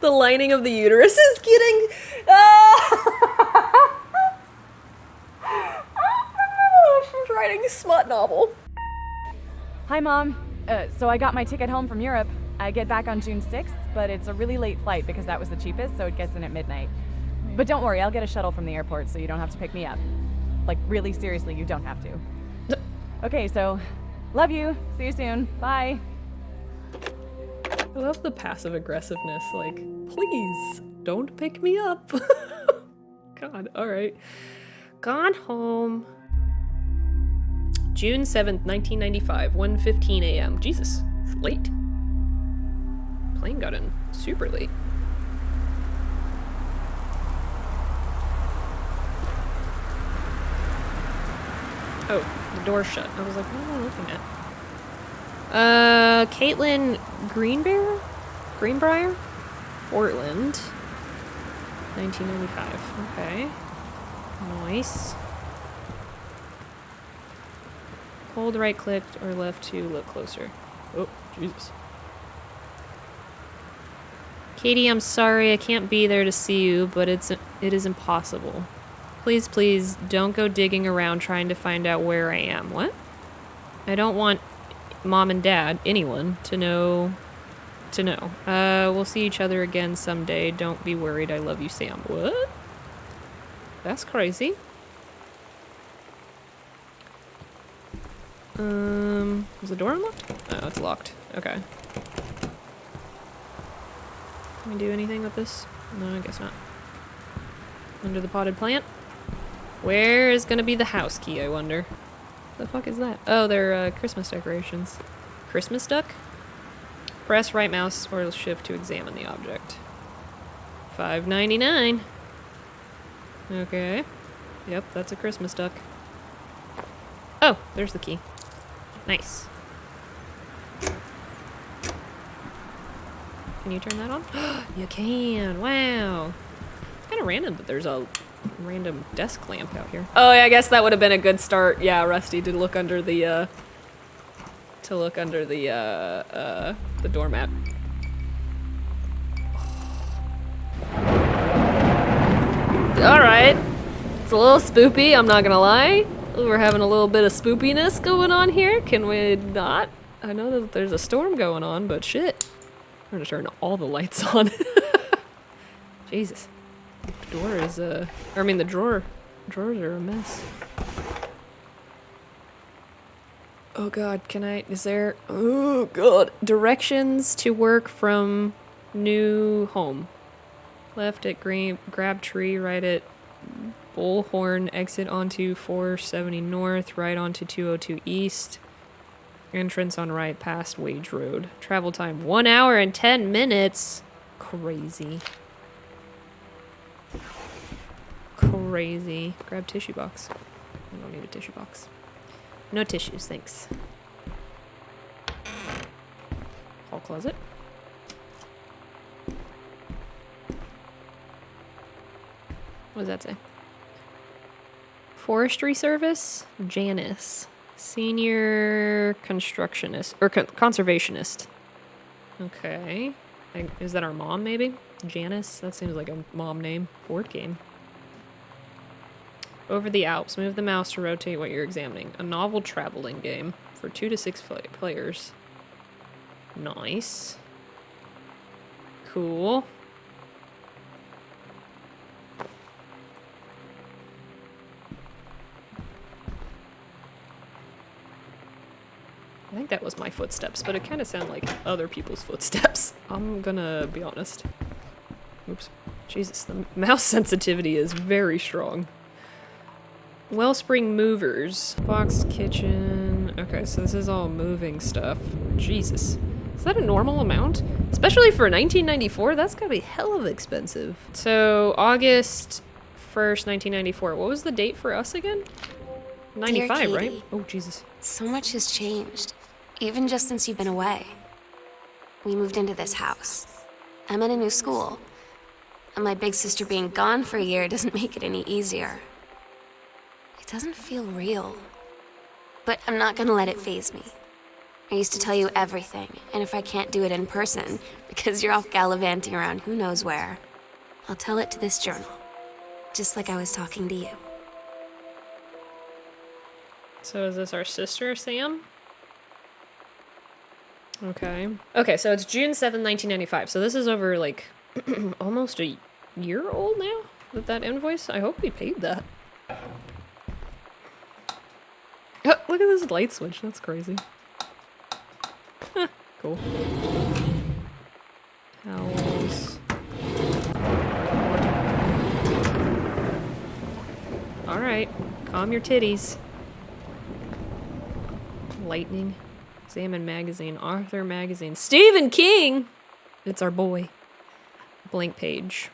The lining of the uterus is getting... She's writing a smut novel. Hi, Mom. So I got my ticket home from Europe. I get back on June 6th, but it's a really late flight because that was the cheapest, so it gets in at midnight. But don't worry, I'll get a shuttle from the airport so you don't have to pick me up. Like, really seriously, you don't have to. Okay, so, love you. See you soon. Bye. I love the passive aggressiveness, like, please, don't pick me up. God, alright. Gone home. June 7th, 1995, 1:15 a.m. Jesus, it's late. Plane got in super late. Oh, the door's shut. I was like, what am I looking at? Caitlin Greenbrier? Portland. 1995. Okay. Nice. Hold right click or left to look closer. Oh, Jesus. Katie, I'm sorry I can't be there to see you, but it is impossible. Please, please, don't go digging around trying to find out where I am. What? I don't want Mom and Dad, anyone, to know. We'll see each other again someday. Don't be worried. I love you, Sam. What? That's crazy. Is the door unlocked? Oh, it's locked. Okay. Can we do anything with this? No, I guess not. Under the potted plant? Where is gonna be the house key, I wonder? The fuck is that? Oh, they're Christmas decorations. Christmas duck? Press right mouse or shift to examine the object. $5.99. Okay. Yep, that's a Christmas duck. Oh, there's the key. Nice. Can you turn that on? You can. Wow. It's kind of random that there's a random desk lamp out here. Oh, yeah, I guess that would have been a good start. Yeah, Rusty, to look under the doormat. All right. It's a little spoopy, I'm not gonna lie. We're having a little bit of spoopiness going on here. Can we not? I know that there's a storm going on, but shit. I'm gonna turn all the lights on. Jesus. The door is, the drawers are a mess. Oh God, oh God. Directions to work from new home. Left at grab tree, right at Bullhorn, exit onto 470 north, right onto 202 east. Entrance on right past Wage Road. Travel time 1 hour and 10 minutes. Crazy. Crazy. Grab tissue box. I don't need a tissue box. No tissues, thanks. Hall closet. What does that say? Forestry Service? Janice. Senior constructionist. Or conservationist. Okay. Is that our mom, maybe? Janice? That seems like a mom name. Board game. Over the Alps. Move the mouse to rotate what you're examining. A novel traveling game for 2 to 6 players. Nice. Cool. I think that was my footsteps, but it kind of sounded like other people's footsteps. I'm gonna be honest. Oops. Jesus, the mouse sensitivity is very strong. Wellspring movers. Box kitchen. Okay, so this is all moving stuff. Jesus. Is that a normal amount? Especially for 1994? That's gotta be hell of expensive. So, August 1st, 1994. What was the date for us again? 95, right? Oh, Jesus. So much has changed, even just since you've been away. We moved into this house. I'm in a new school. And my big sister being gone for a year doesn't make it any easier. It doesn't feel real. But I'm not gonna let it faze me. I used to tell you everything, and if I can't do it in person, because you're off gallivanting around who knows where, I'll tell it to this journal. Just like I was talking to you. So is this our sister, Sam? Okay. Okay, so it's June 7th, 1995. So this is over, like, almost a year old now? That invoice? I hope we paid that. Oh, look at this light switch. That's crazy. Huh, cool. Towels. Alright. Calm your titties. Lightning. Examine magazine. Arthur magazine. Stephen King! It's our boy. Blank page.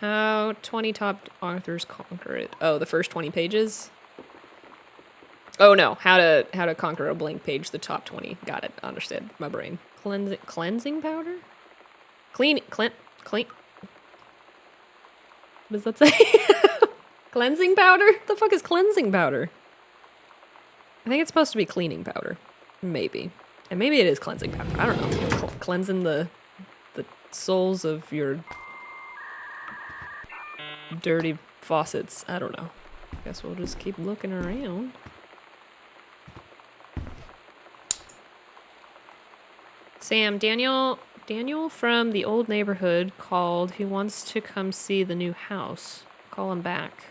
How 20 top authors conquer it. Oh, the first 20 pages? Oh no, how to conquer a blank page, the top 20. Got it. Understood. My brain. Cleansing powder? Clean. What does that say? Cleansing powder? The fuck is cleansing powder? I think it's supposed to be cleaning powder. Maybe. And maybe it is cleansing powder. I don't know. Cleansing the souls of your dirty faucets. I don't know. Guess we'll just keep looking around. Sam, Daniel from the old neighborhood called. He wants to come see the new house. Call him back.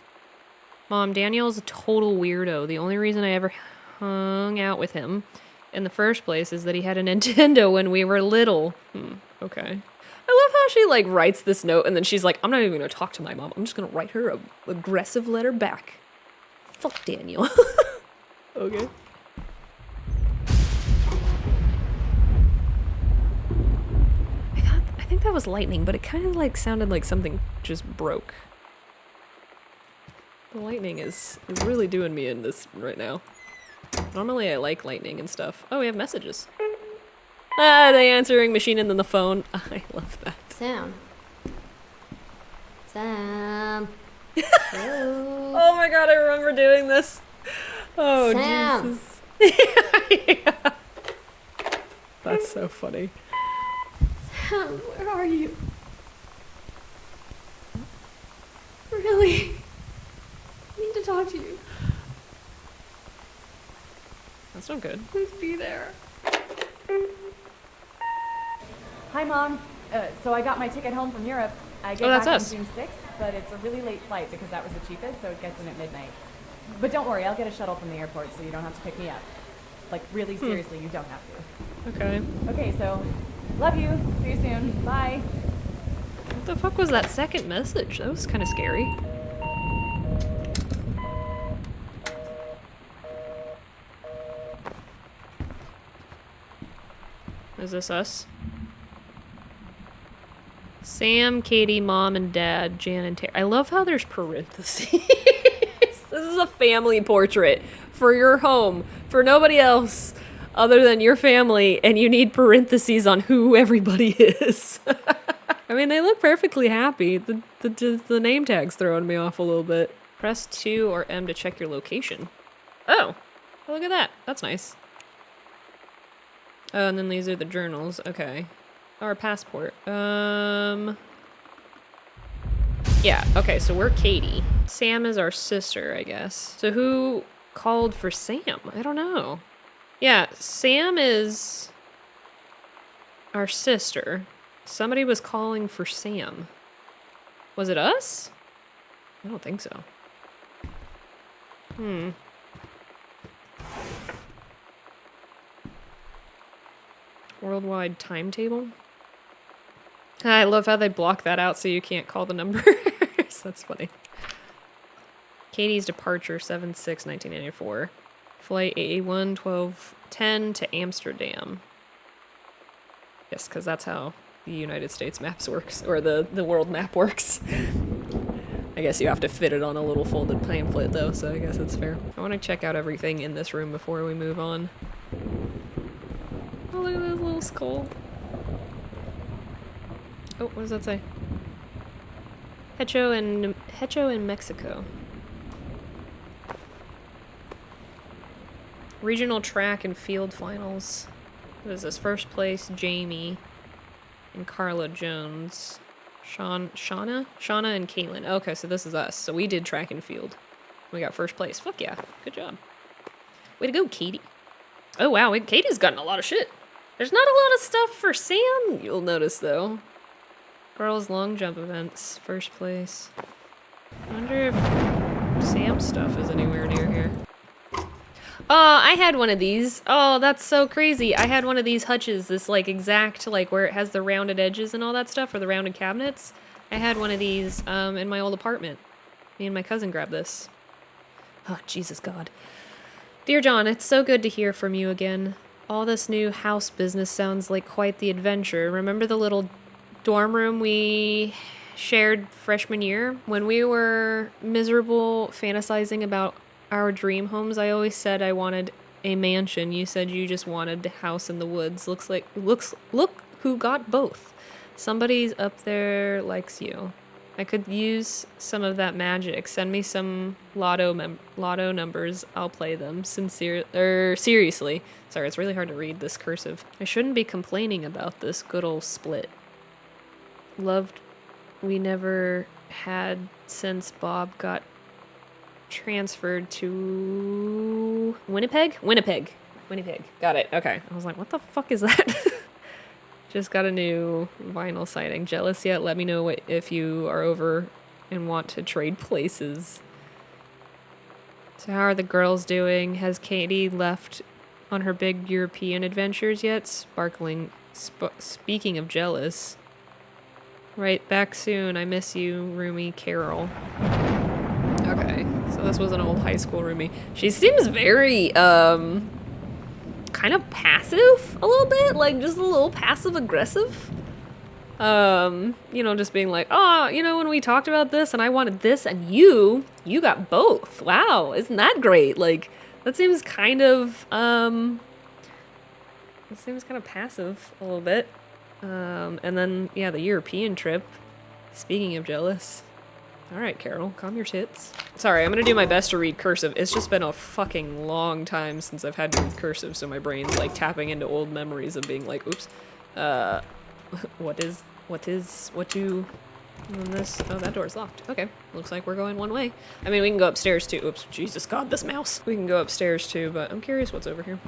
Mom, Daniel's a total weirdo. The only reason I ever hung out with him in the first place is that he had a Nintendo when we were little. Okay. I love how she, like, writes this note and then she's like, I'm not even gonna talk to my mom. I'm just gonna write her a aggressive letter back. Fuck Daniel. Okay. I think that was lightning, but it kind of, like, sounded like something just broke. The lightning is really doing me in this right now. Normally I like lightning and stuff. Oh, we have messages. Ah, the answering machine and then the phone. I love that. Sam. Sam. Hello. Oh my god, I remember doing this. Oh, Sam. Jesus. Yeah. That's so funny. Sam, where are you? Really? I need to talk to you. That's not good. Please be there. Hi, Mom. So I got my ticket home from Europe. I get that's back us. on June 6th, but it's a really late flight because that was the cheapest, so it gets in at midnight. But don't worry, I'll get a shuttle from the airport so you don't have to pick me up. Like, really seriously, you don't have to. Okay. Okay, so love you. See you soon. Bye. What the fuck was that second message? That was kind of scary. Is this us? Sam, Katie, Mom, and Dad, Jan, and Terry. I love how there's parentheses. This is a family portrait for your home, for nobody else other than your family, and you need parentheses on who everybody is. I mean, they look perfectly happy. The name tag's throwing me off a little bit. Press 2 or M to check your location. Oh, look at that. That's nice. Oh, and then these are the journals. Okay. Our passport. Yeah, okay, so we're Katie. Sam is our sister, I guess. So who called for Sam? I don't know. Yeah, Sam is our sister. Somebody was calling for Sam. Was it us? I don't think so. Worldwide timetable? I love how they block that out so you can't call the numbers. That's funny. Katie's departure, 7/6/1994. Flight AA1 1210 to Amsterdam. Yes, because that's how the United States maps works, or the world map works. I guess you have to fit it on a little folded pamphlet though, so I guess it's fair. I want to check out everything in this room before we move on. Oh, look at this little skull. Oh, what does that say? Hecho in Mexico. Regional track and field finals. What is this? First place, Jamie and Carla Jones. Shauna and Caitlin. Okay, so this is us. So we did track and field. We got first place. Fuck yeah. Good job. Way to go, Katie. Oh, wow. Katie's gotten a lot of shit. There's not a lot of stuff for Sam, you'll notice, though. Girls' long jump events. First place. I wonder if Sam's stuff is anywhere near here. Oh, I had one of these. Oh, that's so crazy. I had one of these hutches, this like exact, like where it has the rounded edges and all that stuff, or the rounded cabinets. I had one of these in my old apartment. Me and my cousin grabbed this. Oh, Jesus God. Dear John, it's so good to hear from you again. All this new house business sounds like quite the adventure. Remember the little dorm room we shared freshman year? When we were miserable fantasizing about our dream homes, I always said I wanted a mansion. You said you just wanted a house in the woods. Look who got both. Somebody's up there likes you. I could use some of that magic. Send me some lotto numbers. I'll play them. Seriously. Sorry, it's really hard to read this cursive. I shouldn't be complaining about this good old split. Loved we never had since Bob got transferred to Winnipeg? Winnipeg. Got it. Okay. I was like, what the fuck is that? Just got a new vinyl sighting. Jealous yet? Let me know if you are over and want to trade places. So how are the girls doing? Has Katie left on her big European adventures yet? Speaking of jealous. Right, back soon. I miss you, roomie Carol. Okay, so this was an old high school roomie. She seems very, kind of passive a little bit, like just a little passive aggressive. Just being like, oh, when we talked about this and I wanted this and you got both. Wow, isn't that great? Like, that seems kind of passive a little bit. And then, yeah, the European trip. Speaking of jealous. All right, Carol, calm your tits. Sorry, I'm gonna do my best to read cursive. It's just been a fucking long time since I've had to read cursive, so my brain's like tapping into old memories of being like, oops, what you, on this? Oh, that door's locked. Okay, looks like we're going one way. I mean, we can go upstairs too. Oops, Jesus God, this mouse. We can go upstairs too, but I'm curious what's over here.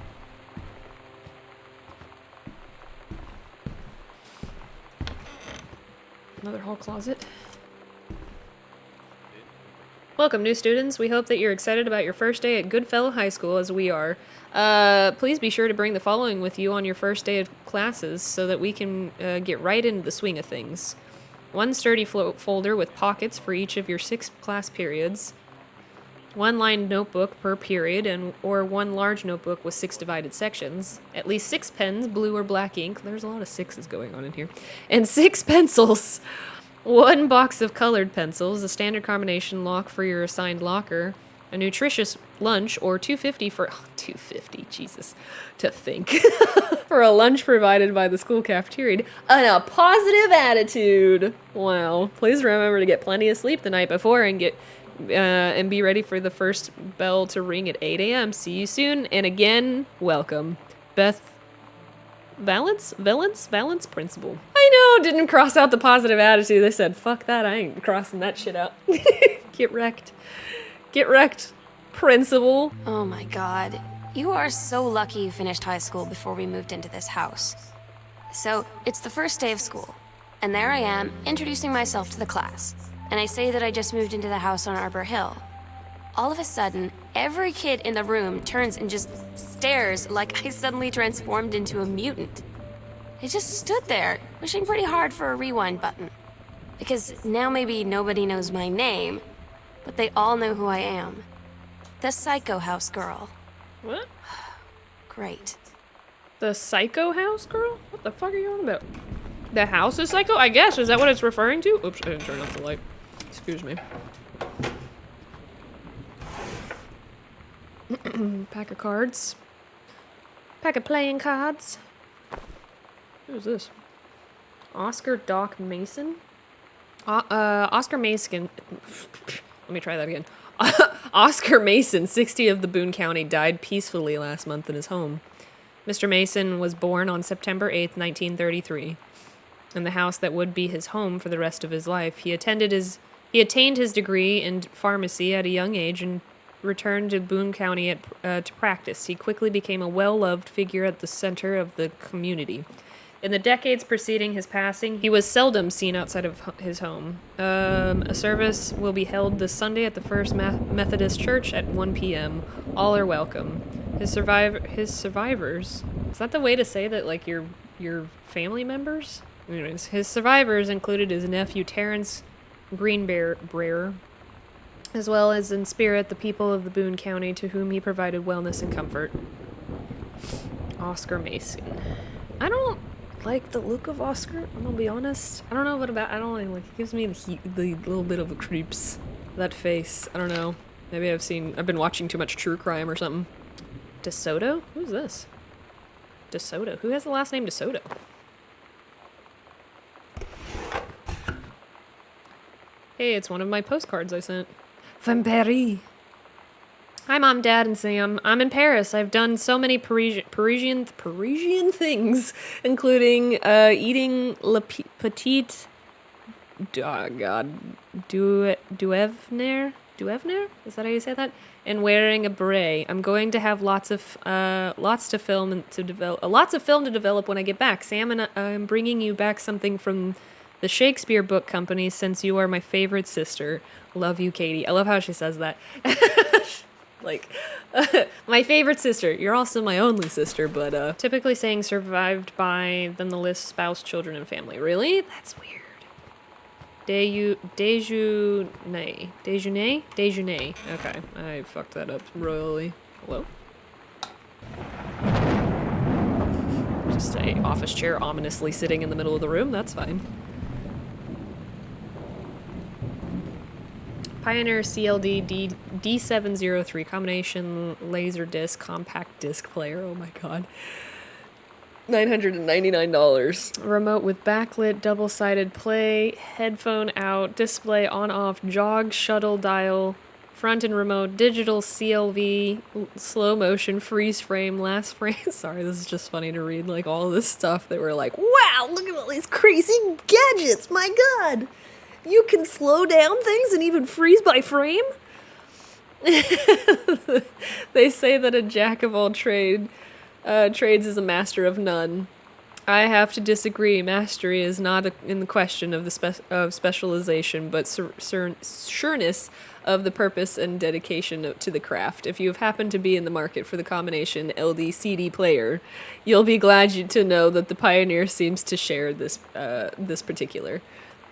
Another hall closet. Welcome, new students. We hope that you're excited about your first day at Goodfellow High School, as we are. Please be sure to bring the following with you on your first day of classes so that we can get right into the swing of things. One sturdy folder with pockets for each of your 6 class periods. One lined notebook per period, or one large notebook with 6 divided sections. At least 6 pens, blue or black ink. There's a lot of 6s going on in here. And 6 pencils. 1 box of colored pencils, a standard combination lock for your assigned locker, a nutritious lunch, or $2.50 for $2.50, Jesus, to think, for a lunch provided by the school cafeteria, and a positive attitude. Wow. Please remember to get plenty of sleep the night before and be ready for the first bell to ring at 8 a.m. See you soon, and again, welcome, Beth. Valence principal. I know, didn't cross out the positive attitude. They said, fuck that, I ain't crossing that shit out. Get wrecked, principal. Oh my God. You are so lucky you finished high school before we moved into this house. So, it's the first day of school, and there I am, introducing myself to the class. And I say that I just moved into the house on Arbor Hill. All of a sudden, every kid in the room turns and just stares like I suddenly transformed into a mutant. I just stood there, wishing pretty hard for a rewind button. Because now maybe nobody knows my name, but they all know who I am. The Psycho House Girl. What? Great. The Psycho House Girl? What the fuck are you on about? The house is psycho? I guess. Is that what it's referring to? Oops, I didn't turn off the light. Excuse me. Pack of cards. Pack of playing cards. Who's this? Oscar Doc Mason? Oscar Mason. Let me try that again. Oscar Mason, 60 of the Boone County, died peacefully last month in his home. Mr. Mason was born on September 8th, 1933, in the house that would be his home for the rest of his life. He attained his degree in pharmacy at a young age and returned to Boone County to practice. He quickly became a well-loved figure at the center of the community. In the decades preceding his passing, he was seldom seen outside of his home. A service will be held this Sunday at the First Methodist Church at 1 p.m. All are welcome. His survivors, is that the way to say that, like, your family members? Anyways, his survivors included his nephew Terrence Greenbrier, as well as in spirit the people of the Boone County to whom he provided wellness and comfort. Oscar Mason. I don't like the look of Oscar, I'm gonna be honest. I don't know what about, I don't like, it gives me the little bit of the creeps. That face, I don't know. Maybe I've been watching too much true crime or something. DeSoto? Who's this? DeSoto. Who has the last name DeSoto? Hey, it's one of my postcards I sent. From Paris. Hi, Mom, Dad, and Sam. I'm in Paris. I've done so many Parisian things, including eating Le Petit Duevner? Is that how you say that? And wearing a beret. I'm going to have lots of film to develop when I get back. Sam and I'm bringing you back something from the Shakespeare Book Company since you are my favorite sister. Love you, Katie. I love how she says that. Like, my favorite sister. You're also my only sister, but typically saying survived by, then the list spouse, children, and family. Really? That's weird. Déjeuner? Okay, I fucked that up royally. Hello? Just a office chair ominously sitting in the middle of the room. That's fine. Pioneer CLD D703 combination laser disc compact disc player. Oh my god. $999. Remote with backlit double-sided play, headphone out, display on-off, jog, shuttle dial, front and remote, digital CLV, slow motion, freeze frame, last frame. Sorry, this is just funny to read, like, all this stuff that we're like, wow, look at all these crazy gadgets, my god! You can slow down things and even freeze by frame? They say that a jack of all trades is a master of none. I have to disagree. Mastery is not in the question of of specialization, but sureness of the purpose and dedication to the craft. If you have happened to be in the market for the combination LD-CD player, you'll be glad to know that the Pioneer seems to share this particular.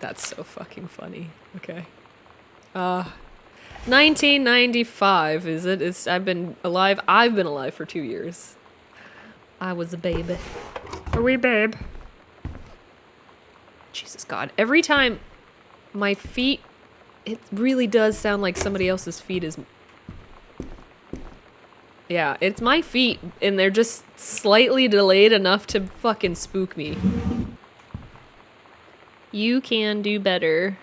That's so fucking funny. Okay. 1995, is it? I've been alive for 2 years. I was a baby. A wee babe. Jesus God. Every time my feet, it really does sound like somebody else's feet is... Yeah, it's my feet, and they're just slightly delayed enough to fucking spook me. You can do better.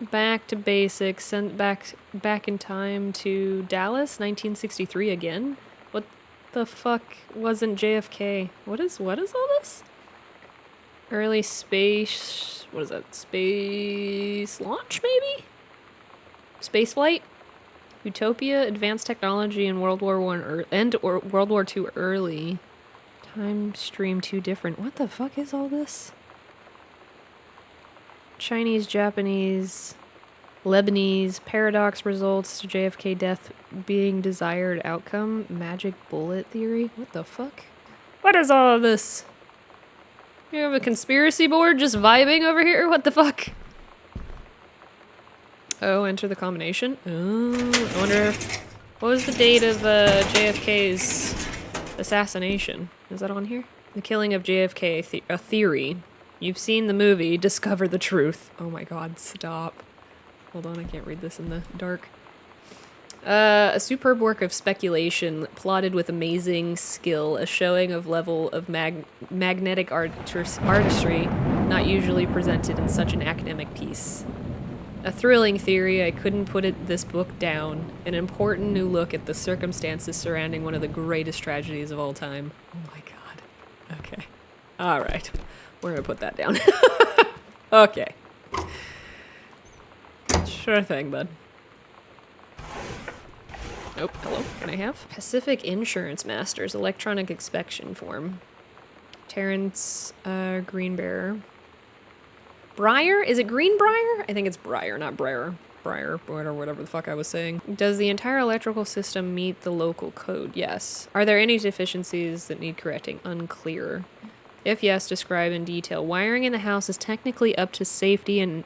Back to basics. Sent back in time to Dallas, 1963 again. What the fuck wasn't JFK? What is all this? Early space... What is that? Space launch, maybe? Space flight? Utopia, advanced technology in World War I or World War II early. Time stream 2 different. What the fuck is all this? Chinese, Japanese, Lebanese, paradox results to JFK death being desired outcome, magic bullet theory. What the fuck? What is all of this? You have a conspiracy board just vibing over here? What the fuck? Oh, enter the combination. Oh, I wonder what was the date of JFK's assassination? Is that on here? The killing of JFK, a theory. You've seen the movie, discover the truth. Oh my god, stop. Hold on, I can't read this in the dark. A superb work of speculation, plotted with amazing skill, a showing of level of magnetic artistry, not usually presented in such an academic piece. A thrilling theory, I couldn't put this book down. An important new look at the circumstances surrounding one of the greatest tragedies of all time. Oh my god. Okay. Alright. We're gonna put that down. Okay. Sure thing, bud. Nope. Hello. Can I have? Pacific Insurance Masters electronic inspection form. Terrence Greenbearer. Briar? Is it Greenbrier? I think it's Briar, not Briar. Briar, or whatever the fuck I was saying. Does the entire electrical system meet the local code? Yes. Are there any deficiencies that need correcting? Unclear. If yes, describe in detail. Wiring in the house is technically up to safety and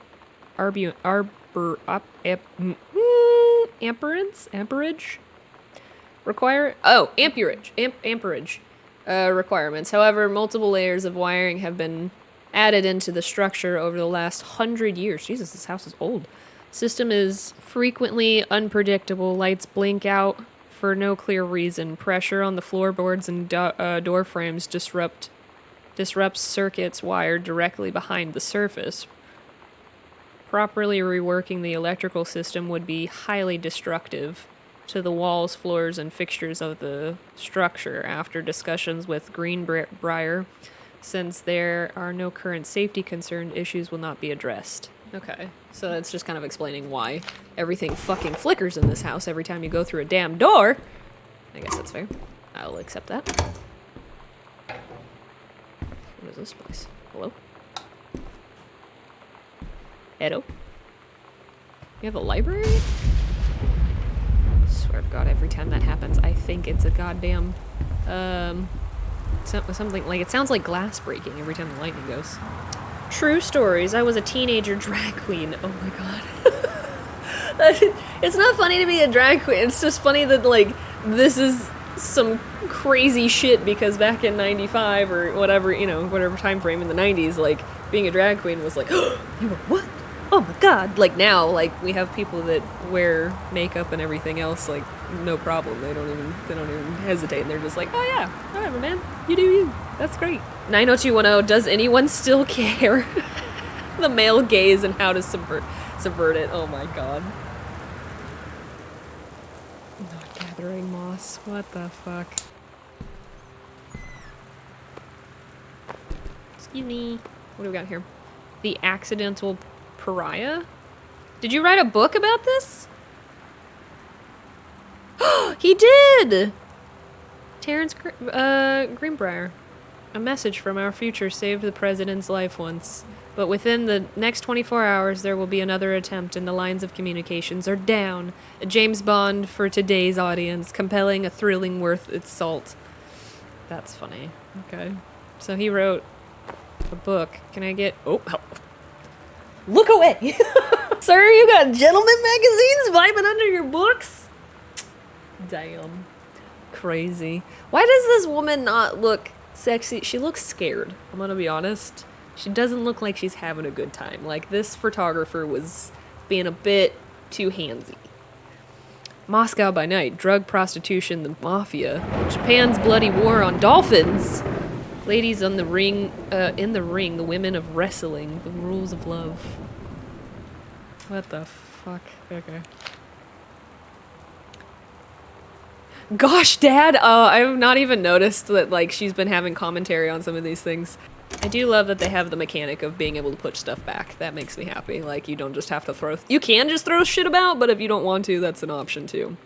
amperage? Amperage requirements. However, multiple layers of wiring have been added into the structure over the last 100 years. Jesus, this house is old. System is frequently unpredictable. Lights blink out for no clear reason. Pressure on the floorboards and door frames disrupts circuits wired directly behind the surface. Properly reworking the electrical system would be highly destructive to the walls, floors, and fixtures of the structure. After discussions with Greenbrier, since there are no current safety concern, issues will not be addressed. Okay, so that's just kind of explaining why everything fucking flickers in this house every time you go through a damn door. I guess that's fair. I'll accept that. What is this place? Hello? Hello? You have a library? Swear to God, every time that happens, I think it's a goddamn, something like, it sounds like glass breaking every time the lightning goes. True stories. I was a teenager drag queen. Oh my god. It's not funny to be a drag queen. It's just funny that, like, this is some crazy shit because back in 95 or whatever, you know, whatever time frame in the 90s, like, being a drag queen was like, oh, you were what? Oh my god. Like, now, like, we have people that wear makeup and everything else, like, no problem. They don't even hesitate, and they're just like, oh yeah, whatever, man. You do you. That's great. 90210, does anyone still care? The male gaze and how to subvert it. Oh my god. Not gathering moss. What the fuck? Excuse me. What do we got here? The Accidental Pariah? Did you write a book about this? He did! Terrence Greenbrier. A message from our future saved the president's life once. But within the next 24 hours, there will be another attempt and the lines of communications are down. A James Bond for today's audience, compelling, a thrilling worth its salt. That's funny. Okay. So he wrote a book. Can I get... Oh, help. Look away! Sir, you got gentleman magazines vibing under your books? Damn. Crazy. Why does this woman not look sexy? She looks scared. I'm gonna be honest. She doesn't look like she's having a good time. Like, this photographer was being a bit too handsy. Moscow by night. Drug, prostitution, the mafia. Japan's bloody war on dolphins. Ladies on the ring, in the ring. The women of wrestling. The rules of love. What the fuck? Okay. Gosh, Dad! I've not even noticed that, like, she's been having commentary on some of these things. I do love that they have the mechanic of being able to put stuff back. That makes me happy. Like, you don't just have to throw... You can just throw shit about, but if you don't want to, that's an option, too.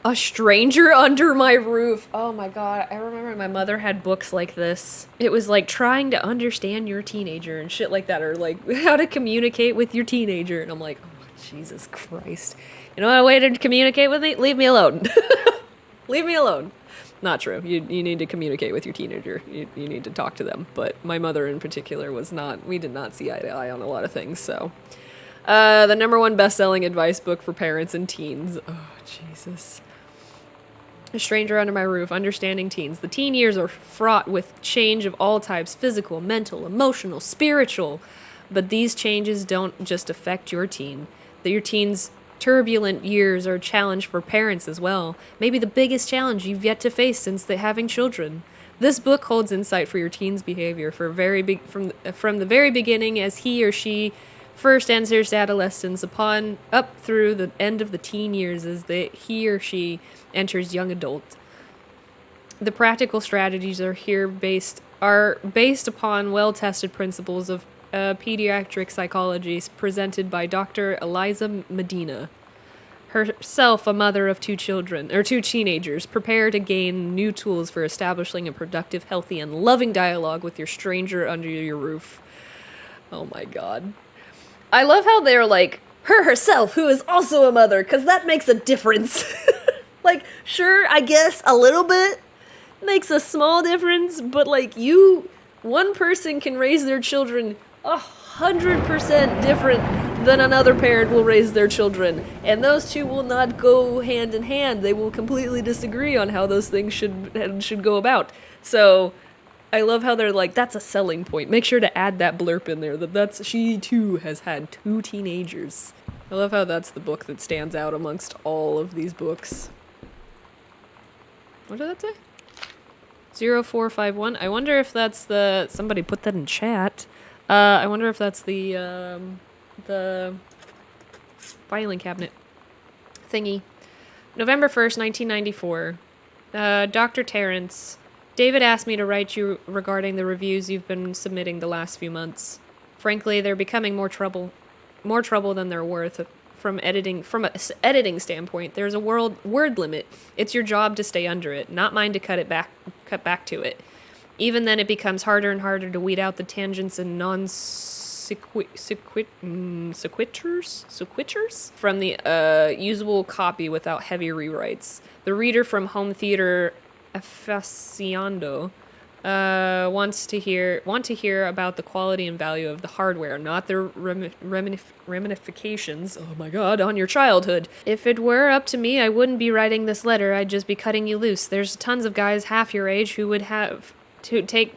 A stranger under my roof. Oh my god, I remember my mother had books like this. It was like trying to understand your teenager and shit like that, or like how to communicate with your teenager. And I'm like, oh, Jesus Christ. You know what way to communicate with me? Leave me alone. Leave me alone. Not true. You need to communicate with your teenager. You need to talk to them. But my mother in particular was not, we did not see eye to eye on a lot of things, so. The #1 best-selling advice book for parents and teens. Oh, Jesus. A Stranger Under My Roof, Understanding Teens. The teen years are fraught with change of all types, physical, mental, emotional, spiritual. But these changes don't just affect your teen. Your teen's turbulent years are a challenge for parents as well. Maybe the biggest challenge you've yet to face since having children. This book holds insight for your teen's behavior from the very beginning as he or she first enters adolescence up through the end of the teen years as he or she enters young adult. The practical strategies are based upon well-tested principles of pediatric psychology presented by Dr. Eliza Medina. Herself a mother of two teenagers, prepare to gain new tools for establishing a productive, healthy, and loving dialogue with your stranger under your roof. Oh my god. I love how they're like, her herself, who is also a mother, because that makes a difference. Like, sure, I guess a little bit makes a small difference, but like one person can raise their children 100% different than another parent will raise their children, and those two will not go hand in hand. They will completely disagree on how those things should go about. So I love how they're like, that's a selling point. Make sure to add that blurb in there that she too has had two teenagers. I love how that's the book that stands out amongst all of these books. What did that say? 0451. I wonder if that's somebody put that in chat. I wonder if that's the filing cabinet thingy. November 1st, 1994. Dr. Terrence, David asked me to write you regarding the reviews you've been submitting the last few months. Frankly, they're becoming more trouble than they're worth. From an editing standpoint, there's a word limit. It's your job to stay under it, not mine to cut back to it. Even then, it becomes harder and harder to weed out the tangents and sequiturs from the usable copy without heavy rewrites. The reader from home theater aficionado want to hear about the quality and value of the hardware, not the ramifications, oh my god, on your childhood. If it were up to me, I wouldn't be writing this letter, I'd just be cutting you loose. There's tons of guys half your age who would have to take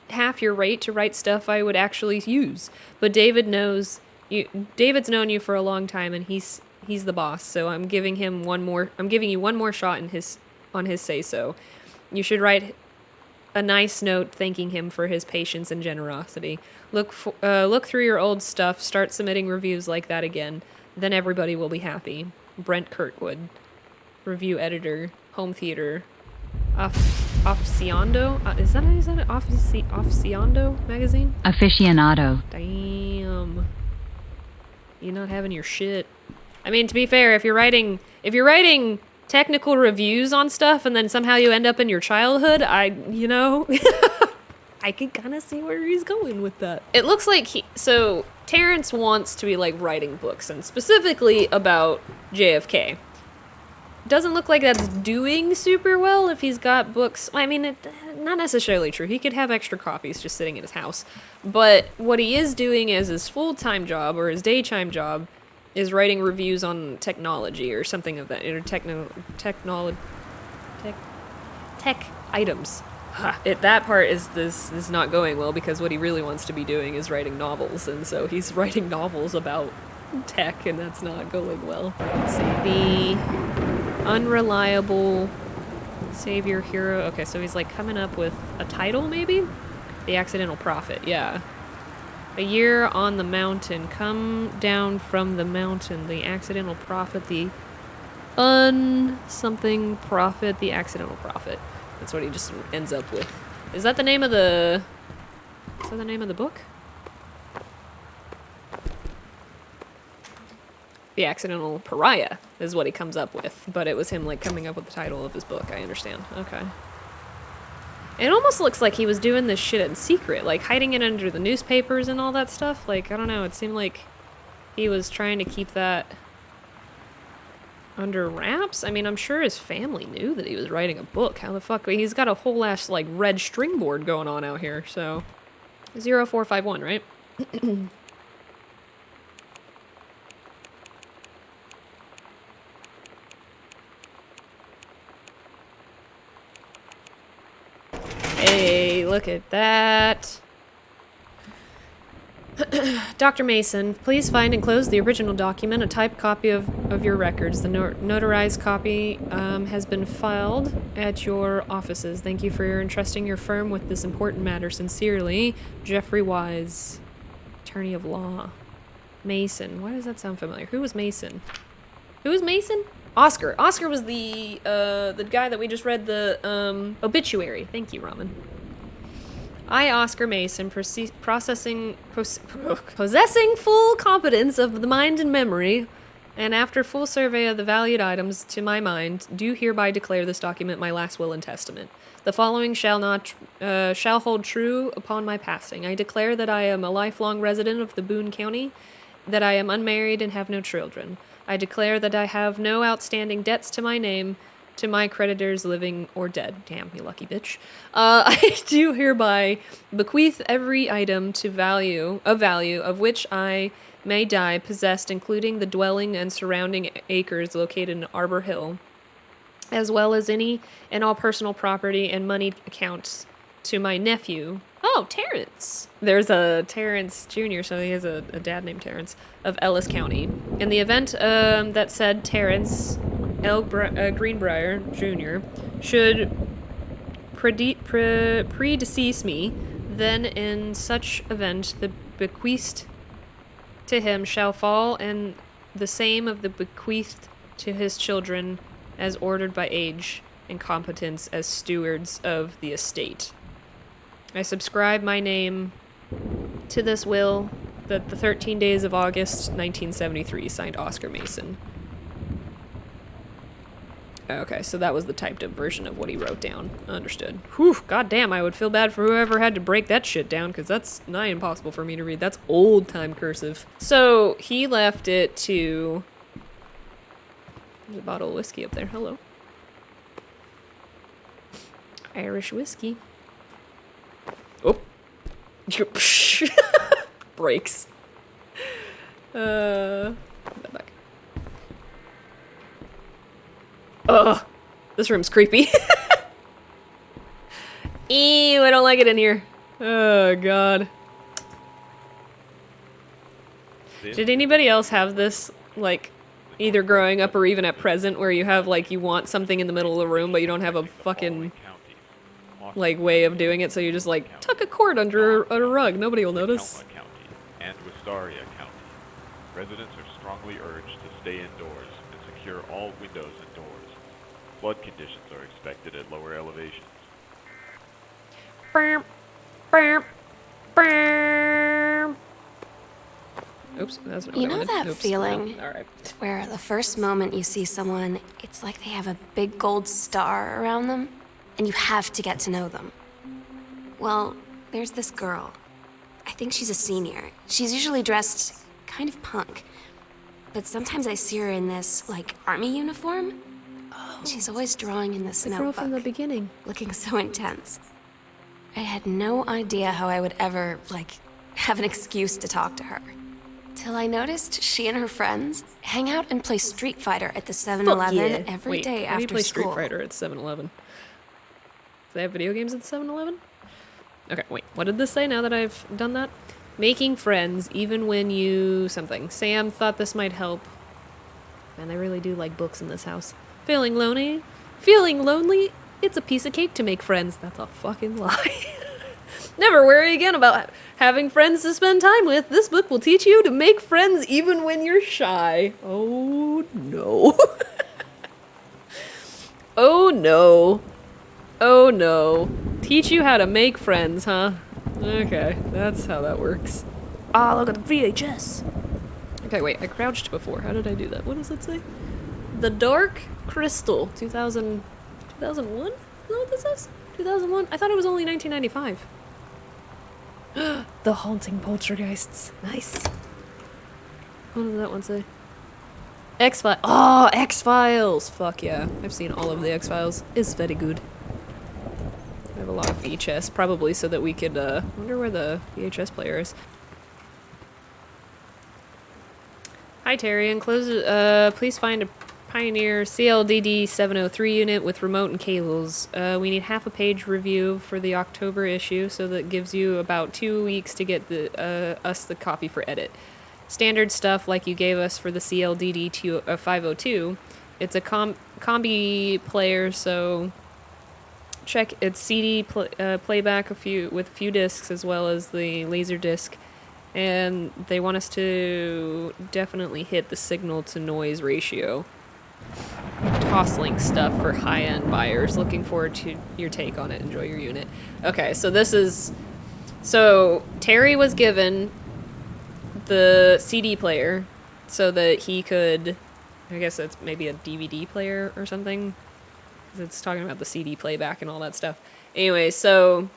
half your rate to write stuff I would actually use. But David's known you for a long time, and he's the boss, so I'm giving you one more shot on his say-so. You should write a nice note thanking him for his patience and generosity. Look through your old stuff, start submitting reviews like that again. Then everybody will be happy. Brent Kirkwood, review editor, home theater, Aficionado? Is that how you said it? Aficionado magazine? Aficionado. Damn. You're not having your shit. I mean, to be fair, if you're writing technical reviews on stuff and then somehow you end up in your childhood, I can kind of see where he's going with that. It looks like Terrence wants to be like writing books, and specifically about JFK. Doesn't look like that's doing super well if he's got books. I mean, not necessarily true. He could have extra copies just sitting in his house. But what he is doing as his full-time job or his daytime job is writing reviews on technology or something of that, or tech items. That part is not going well, because what he really wants to be doing is writing novels, and so he's writing novels about tech, and that's not going well. Let's see. The unreliable savior hero. Okay, so he's like coming up with a title, maybe? The Accidental Prophet, yeah. A year on the mountain, come down from the mountain, the accidental prophet, the something prophet, the accidental prophet. That's what he just ends up with. Is that the name of the book? The Accidental Pariah is what he comes up with, but it was him like coming up with the title of his book. I understand. Okay. It almost looks like he was doing this shit in secret, like hiding it under the newspapers and all that stuff. Like, I don't know, it seemed like he was trying to keep that under wraps. I mean, I'm sure his family knew that he was writing a book. How the fuck? He's got a whole ass, like, red stringboard going on out here, so. 0451, right? Hey, look at that. Dr. Mason, please find and close the original document, a typed copy of your records. The notarized copy has been filed at your offices. Thank you for entrusting your firm with this important matter. Sincerely, Jeffrey Wise. attorney of law. Mason. Why does that sound familiar? Who was Mason? Who was Mason? Oscar. Oscar was the guy that we just read the obituary. Thank you, Ramen. I, Oscar Mason, possessing full competence of the mind and memory, and after full survey of the valued items to my mind, do hereby declare this document my last will and testament. The following shall hold true upon my passing. I declare that I am a lifelong resident of the Boone County, that I am unmarried and have no children. I declare that I have no outstanding debts to my name, to my creditors living or dead. Damn, you lucky bitch. I do hereby bequeath every item to value of which I may die possessed, including the dwelling and surrounding acres located in Arbor Hill, as well as any and all personal property and money accounts to my nephew. Oh, Terrence. There's a Terrence Jr., so he has a dad named Terrence, of Ellis County. In the event that said Terrence Greenbrier Jr. should predecease me, then in such event the bequeathed to him shall fall, and the same of the bequeathed to his children as ordered by age and competence as stewards of the estate. I subscribe my name to this will that the 13 days of August 1973, signed Oscar Mason. Okay, so that was the typed up version of what he wrote down. Understood. Whew, goddamn, I would feel bad for whoever had to break that shit down, because that's nigh impossible for me to read. That's old time cursive. So he left it to... There's a bottle of whiskey up there. Hello. Irish whiskey. Oh. Breaks. Put that back. Ugh. This room's creepy. Ew, I don't like it in here. Oh, God. Did anybody else have this, like, either growing up or even at present, where you have, like, you want something in the middle of the room, but you don't have a fucking, like, way of doing it, so you just, like, tuck a cord under a rug. Nobody will notice. And Wistaria County. Residents are strongly urged to stay indoors and secure all windows and doors. Flood conditions are expected at lower elevations. Oops, that's not You what I know wanted. that Oops. feeling No. All right. where the first moment you see someone, it's like they have a big gold star around them, and you have to get to know them? Well, there's this girl. I think she's a senior. She's usually dressed kind of punk, but sometimes I see her in this, like, army uniform. Oh. She's always drawing in this The notebook. girl from the beginning. Looking so intense. I had no idea how I would ever, like, have an excuse to talk to her. Till I noticed she and her friends hang out and play Street Fighter at the 7-Eleven every day how do you after play school. Street Fighter at 7-Eleven? Do they have video games at the 7-Eleven? Okay, wait. What did this say now that I've done that? Making friends even when you... something. Sam thought this might help. Man, they really do like books in this house. Feeling lonely? Feeling lonely? It's a piece of cake to make friends. That's a fucking lie. Never worry again about having friends to spend time with. This book will teach you to make friends even when you're shy. Oh, no. Oh, no. Oh, no. Teach you how to make friends, huh? Okay, that's how that works. Ah, look at the VHS. Okay, wait, I crouched before. How did I do that? What does it say? The Dark Crystal, 2001? Is that what this is? 2001? I thought it was only 1995. The Haunting Poltergeists. Nice. What did that one say? X-Files. Oh, X-Files! Fuck yeah. I've seen all of the X-Files. It's very good. I have a lot of VHS, probably so that we could, wonder where the VHS player is. Hi Terry, please find a Pioneer CLDD 703 unit with remote and cables. We need half a page review for the October issue, so that gives you about 2 weeks to get us the copy for edit. Standard stuff like you gave us for the CLDD 502. It's a combi player, so check its CD playback with a few discs, as well as the laser disc And they want us to definitely hit the signal to noise ratio. Toslink stuff for high-end buyers. Looking forward to your take on it. Enjoy your unit. Okay, so this is... So, Terry was given the CD player so that he could... I guess it's maybe a DVD player or something. It's talking about the CD playback and all that stuff. Anyway, so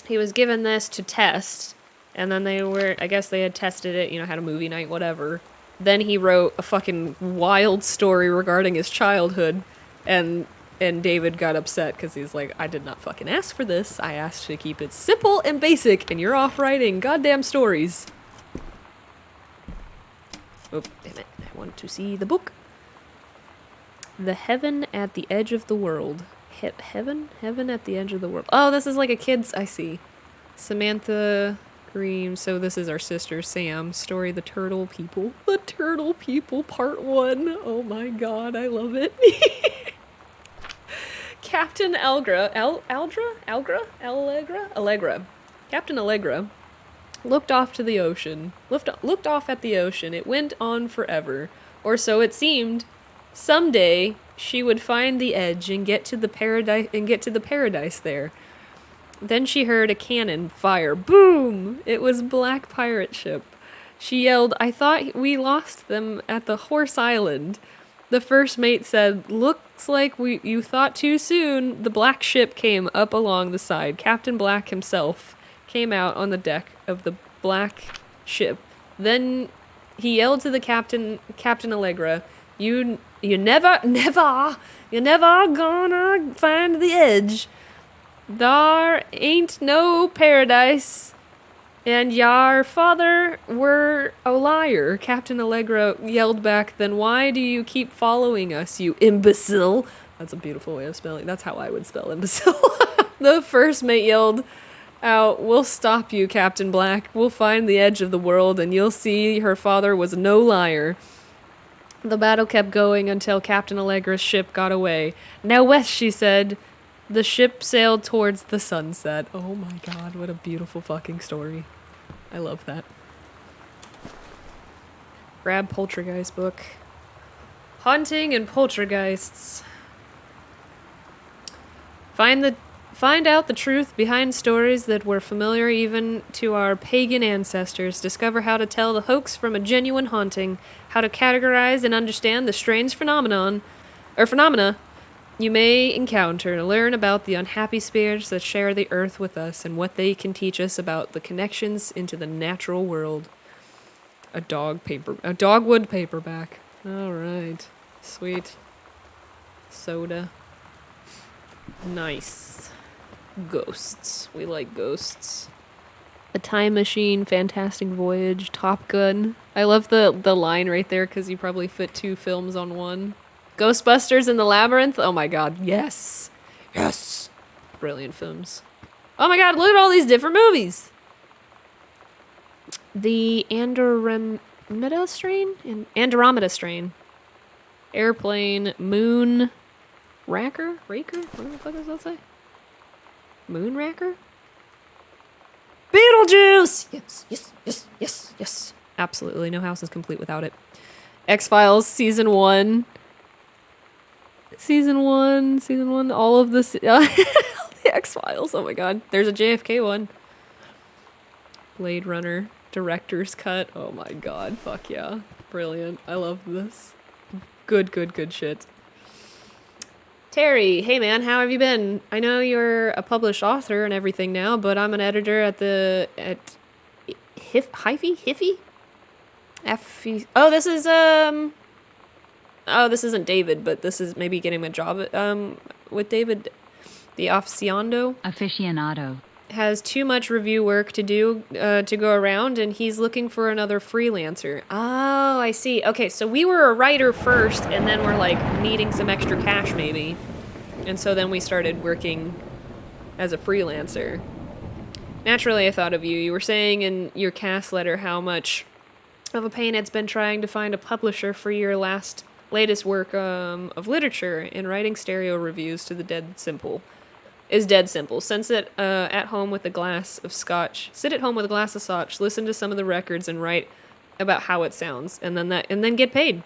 he was given this to test, and then I guess they had tested it, had a movie night, whatever. Then he wrote a fucking wild story regarding his childhood, and David got upset because he's like, I did not fucking ask for this. I asked to keep it simple and basic, and you're off writing goddamn stories. Oh, damn it. I want to see the book. The Heaven at the Edge of the World. Heaven? Heaven at the Edge of the World. Oh, this is like a kid's, I see. Samantha Green. So this is our sister, Sam. Story, The Turtle People. The Turtle People, Part 1. Oh my god, I love it. Captain Allegra. Captain Allegra looked off to the ocean. Looked off at the ocean. It went on forever. Or so it seemed. Someday she would find the edge and get to the paradise there. Then she heard a cannon fire. Boom! It was Black Pirate Ship. She yelled, I thought we lost them at the Horse Island. The first mate said, looks like you thought too soon. The black ship came up along the side. Captain Black himself came out on the deck of the black ship. Then he yelled to the Captain Allegra, You never gonna find the edge. Thar ain't no paradise. And yar father were a liar. Captain Allegra yelled back, then why do you keep following us, you imbecile? That's a beautiful way of spelling. That's how I would spell imbecile. The first mate yelled out, we'll stop you, Captain Black. We'll find the edge of the world, and you'll see her father was no liar. The battle kept going until Captain Allegra's ship got away. Now west, she said. The ship sailed towards the sunset. Oh my god, what a beautiful fucking story. I love that. Grab Poltergeist book. Haunting and Poltergeists. Find out the truth behind stories that were familiar even to our pagan ancestors. Discover how to tell the hoax from a genuine haunting. How to categorize and understand the strange phenomena you may encounter. Learn about the unhappy spirits that share the earth with us and what they can teach us about the connections into the natural world. A dogwood paperback. All right. Sweet. Soda. Nice. Ghosts. We like ghosts. A Time Machine, Fantastic Voyage, Top Gun. I love the line right there because you probably fit 2 films on one. Ghostbusters in the Labyrinth. Oh my god, yes. Yes. Brilliant films. Oh my god, look at all these different movies. The Andromeda Strain. Airplane. Moon. Raker? What the fuck does that say? Moonraker? Beetlejuice! Yes. Absolutely, no house is complete without it. X-Files Season 1. All of the the X-Files, oh my god. There's a JFK one. Blade Runner, Director's Cut. Oh my god, fuck yeah. Brilliant. I love this. Good shit. Terry, hey man, how have you been? I know you're a published author and everything now, but I'm an editor at Hyphy? Oh, this is, oh, this isn't David, but this is maybe getting a job with David. The aficionado has too much review work to do to go around, and he's looking for another freelancer. Oh, I see. Okay, so we were a writer first, and then we're like needing some extra cash maybe, and so then we started working as a freelancer. Naturally, I thought of you. You were saying in your cast letter how much of a pain it's been trying to find a publisher for your latest work of literature and writing stereo reviews to the dead simple. is dead simple. Sit at home with a glass of scotch. Sit at home with a glass of scotch. Listen to some of the records and write about how it sounds, and then get paid.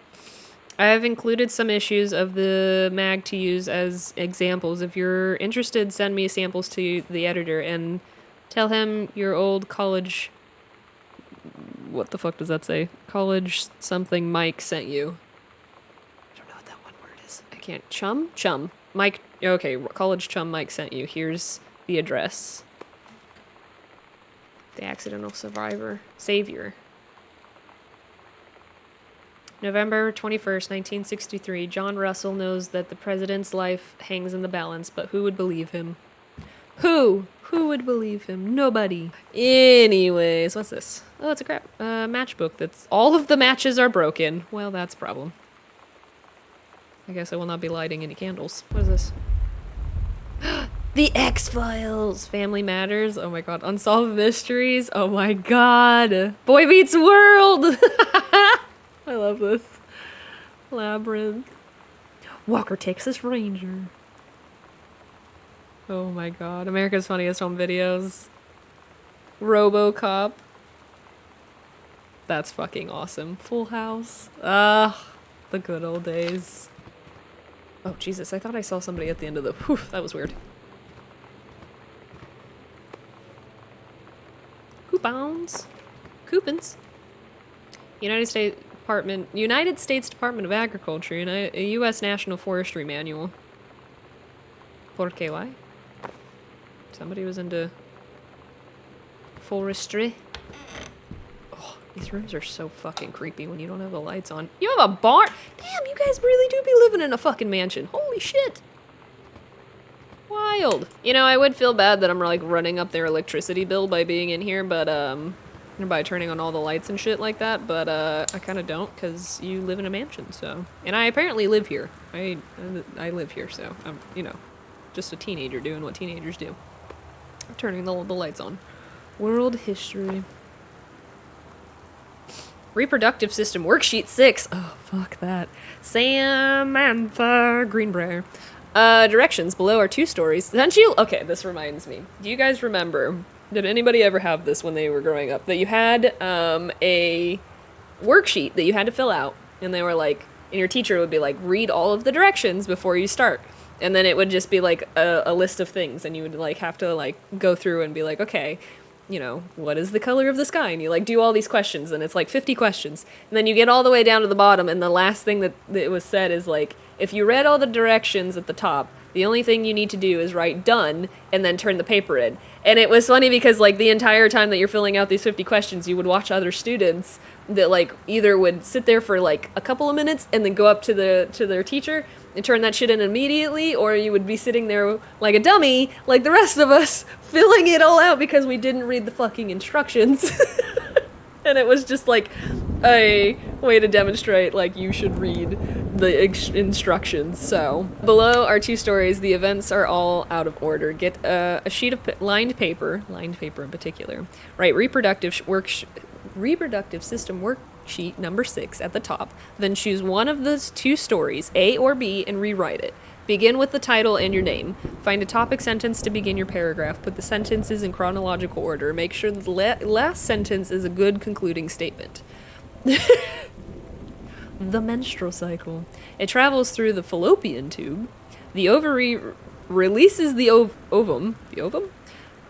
I have included some issues of the mag to use as examples. If you're interested, send me samples to the editor and tell him your old college... What the fuck does that say? College something Mike sent you. I don't know what that one word is. I can't... Chum? Mike... Okay, college chum Mike sent you. Here's the address. The accidental survivor. Savior. November 21st, 1963. John Russell knows that the president's life hangs in the balance, but who would believe him? Who? Who would believe him? Nobody. Anyways, what's this? Oh, it's a matchbook that's... All of the matches are broken. Well, that's a problem. I guess I will not be lighting any candles. What is this? The X-Files! Family Matters. Oh my god. Unsolved Mysteries. Oh my god. Boy Meets World! I love this. Labyrinth. Walker, Texas Ranger. Oh my god. America's Funniest Home Videos. RoboCop. That's fucking awesome. Full House. Ah, the good old days. Oh, Jesus. I thought I saw somebody at the end of the... Whew, that was weird. Coupons. Coupons. United States Department of Agriculture, U.S. National Forestry Manual. Por qué why? Somebody was into forestry. Oh, these rooms are so fucking creepy when you don't have the lights on. You have a barn? Damn, you guys really do be living in a fucking mansion. Holy shit. Wild. You know, I would feel bad that I'm like running up their electricity bill by being in here, but by turning on all the lights and shit like that, but I kind of don't, because you live in a mansion, so... And I apparently live here. I live here, so I'm, you know, just a teenager doing what teenagers do. Turning the lights on. World history. Reproductive System Worksheet 6. Oh, fuck that. Samantha Greenbrier. Directions. Below are 2 stories. Don't you... Okay, this reminds me. Do you guys remember... Did anybody ever have this when they were growing up? That you had a worksheet that you had to fill out, and they were like, and your teacher would be like, read all of the directions before you start. And then it would just be like a list of things, and you would like have to like go through and be like, okay, you know, what is the color of the sky? And you like do all these questions, and it's like 50 questions. And then you get all the way down to the bottom, and the last thing that was said is like, if you read all the directions at the top, the only thing you need to do is write done and then turn the paper in. And it was funny because like the entire time that you're filling out these 50 questions, you would watch other students that like either would sit there for like a couple of minutes and then go up to their teacher and turn that shit in immediately, or you would be sitting there like a dummy, like the rest of us, filling it all out because we didn't read the fucking instructions. And it was just like a way to demonstrate like you should read the instructions. So below are 2 stories. The events are all out of order. Get a sheet of lined paper in particular. Write reproductive system worksheet number 6 at the top. Then choose one of the 2 stories, A or B, and rewrite it. Begin with the title and your name. Find a topic sentence to begin your paragraph. Put the sentences in chronological order. Make sure the last sentence is a good concluding statement. The menstrual cycle. It travels through the fallopian tube. The ovary releases the ovum. The ovum?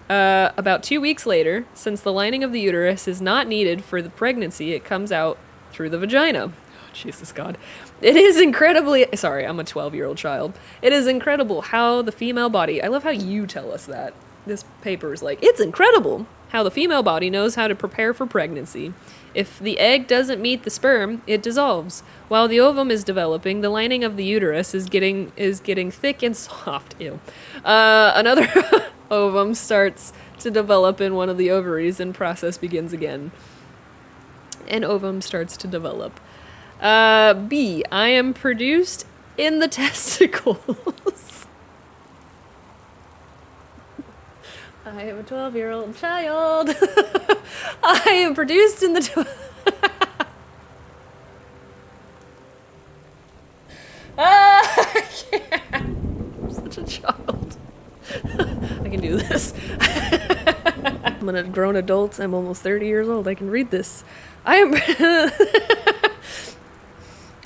About 2 weeks later, since the lining of the uterus is not needed for the pregnancy, it comes out through the vagina. Jesus God. It is incredibly... Sorry, I'm a 12-year-old child. It is incredible how the female body... I love how you tell us that. This paper is like, it's incredible how the female body knows how to prepare for pregnancy. If the egg doesn't meet the sperm, it dissolves. While the ovum is developing, the lining of the uterus is getting thick and soft. Ew. Another ovum starts to develop in one of the ovaries, and process begins again. An ovum starts to develop. B. I am produced in the testicles. I am a 12-year-old child. I am produced in the... I can't. I'm such a child. I'm a grown adult. I'm almost 30 years old. I can read this. I am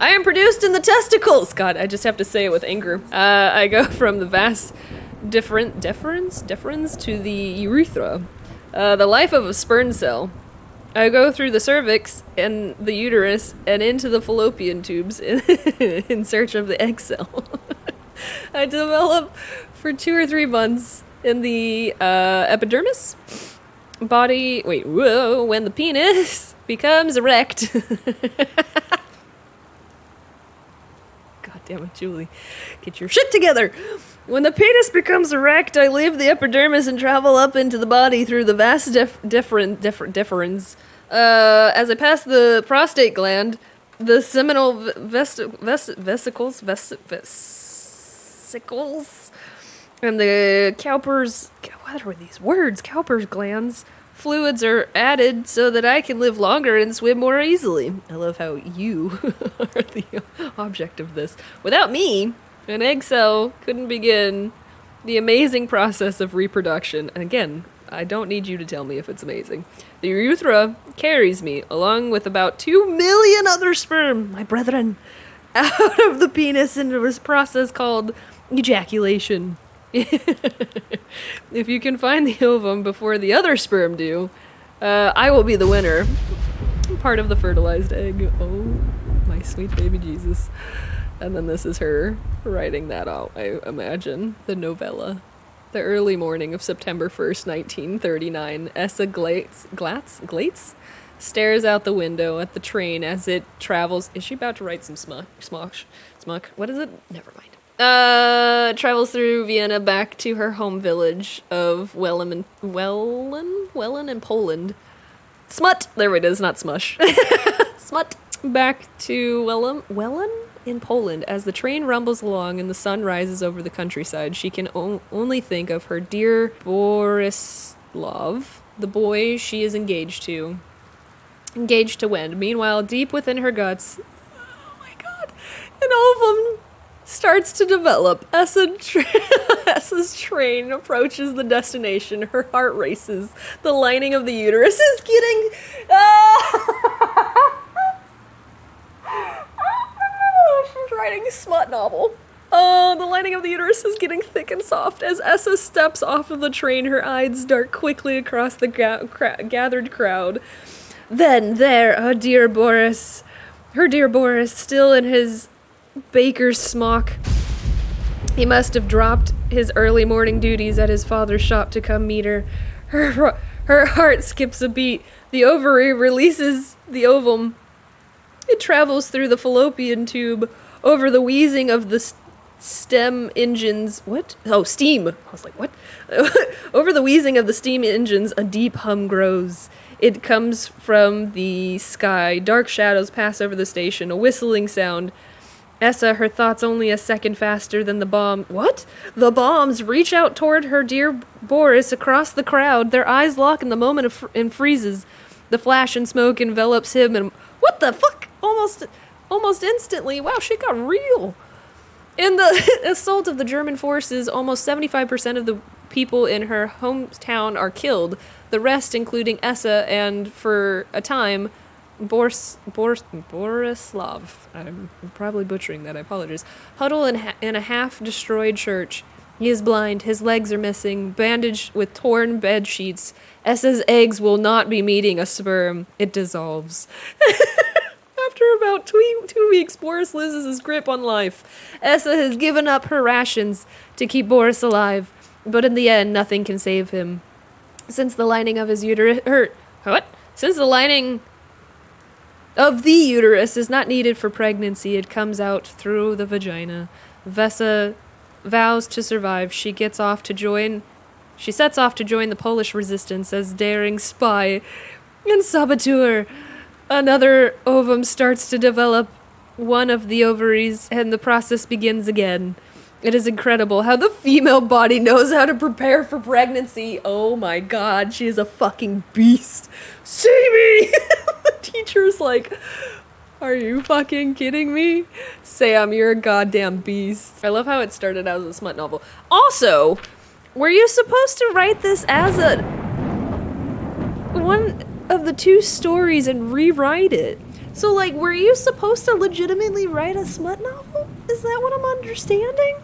I am produced in the testicles. God, I just have to say it with anger. I go from the vas deferens to the urethra. The life of a sperm cell. I go through the cervix and the uterus and into the fallopian tubes in search of the egg cell. I develop for 2 or 3 months in the epidermis. When the penis becomes erect. God damn it, Julie. Get your shit together. When the penis becomes erect, I leave the epidermis and travel up into the body through the vas deferens. As I pass the prostate gland, the seminal vesicles, and the Cowper's, what are these words? Cowper's glands. Fluids are added so that I can live longer and swim more easily. I love how you are the object of this. Without me, an egg cell couldn't begin the amazing process of reproduction. And again, I don't need you to tell me if it's amazing. The urethra carries me, along with about 2 million other sperm, my brethren, out of the penis into this process called ejaculation. If you can find the ovum before the other sperm do, I will be the winner. Part of the fertilized egg. Oh, my sweet baby Jesus. And then this is her writing that out, I imagine. The novella. The early morning of September 1st, 1939, Essa Glates stares out the window at the train as it travels. Is she about to write some smuck? What is it? Never mind. Travels through Vienna back to her home village of Wellen in Poland. Smut! There it is, not smush. Smut! Back to Wellen in Poland. As the train rumbles along and the sun rises over the countryside, she can only think of her dear Borislav, the boy she is engaged to. Engaged to wed. Meanwhile, deep within her guts, oh my god, an ovum starts to develop. Essa's train approaches the destination. Her heart races. The lining of the uterus is getting... She's writing a smut novel. The lining of the uterus is getting thick and soft. As Essa steps off of the train, her eyes dart quickly across the gathered crowd. Then there, her dear Boris, still in his baker's smock. He must have dropped his early morning duties at his father's shop to come meet her. Her heart skips a beat. The ovary releases the ovum. It travels through the fallopian tube over the wheezing of the steam engines. What? Oh, steam. I was like, what? Over the wheezing of the steam engines, a deep hum grows. It comes from the sky. Dark shadows pass over the station. A whistling sound. Essa, her thoughts only a second faster than the bomb. What? The bombs reach out toward her dear Boris across the crowd. Their eyes lock in the moment and freezes. The flash and smoke envelops him and... What the fuck? Almost instantly. Wow, shit got real. In the assault of the German forces, almost 75% of the people in her hometown are killed. The rest, including Essa and, for a time, Borislav. I'm probably butchering that, I apologize. Huddle in a half-destroyed church. He is blind, his legs are missing, bandaged with torn bed sheets. Essa's eggs will not be meeting a sperm. It dissolves. After about 2 weeks, Boris loses his grip on life. Essa has given up her rations to keep Boris alive, but in the end, nothing can save him. Since the lining of his uterus... Since the lining of the uterus is not needed for pregnancy, it comes out through the vagina. Vesa vows to survive. She sets off to join the Polish resistance as daring spy and saboteur. Another ovum starts to develop one of the ovaries, and the process begins again. It is incredible how the female body knows how to prepare for pregnancy. Oh my god, she is a fucking beast. See me! The teacher's like, are you fucking kidding me? Sam, you're a goddamn beast. I love how it started out as a smut novel. Also, were you supposed to write this as a... one of the two stories and rewrite it. So, like, were you supposed to legitimately write a smut novel? Is that what I'm understanding?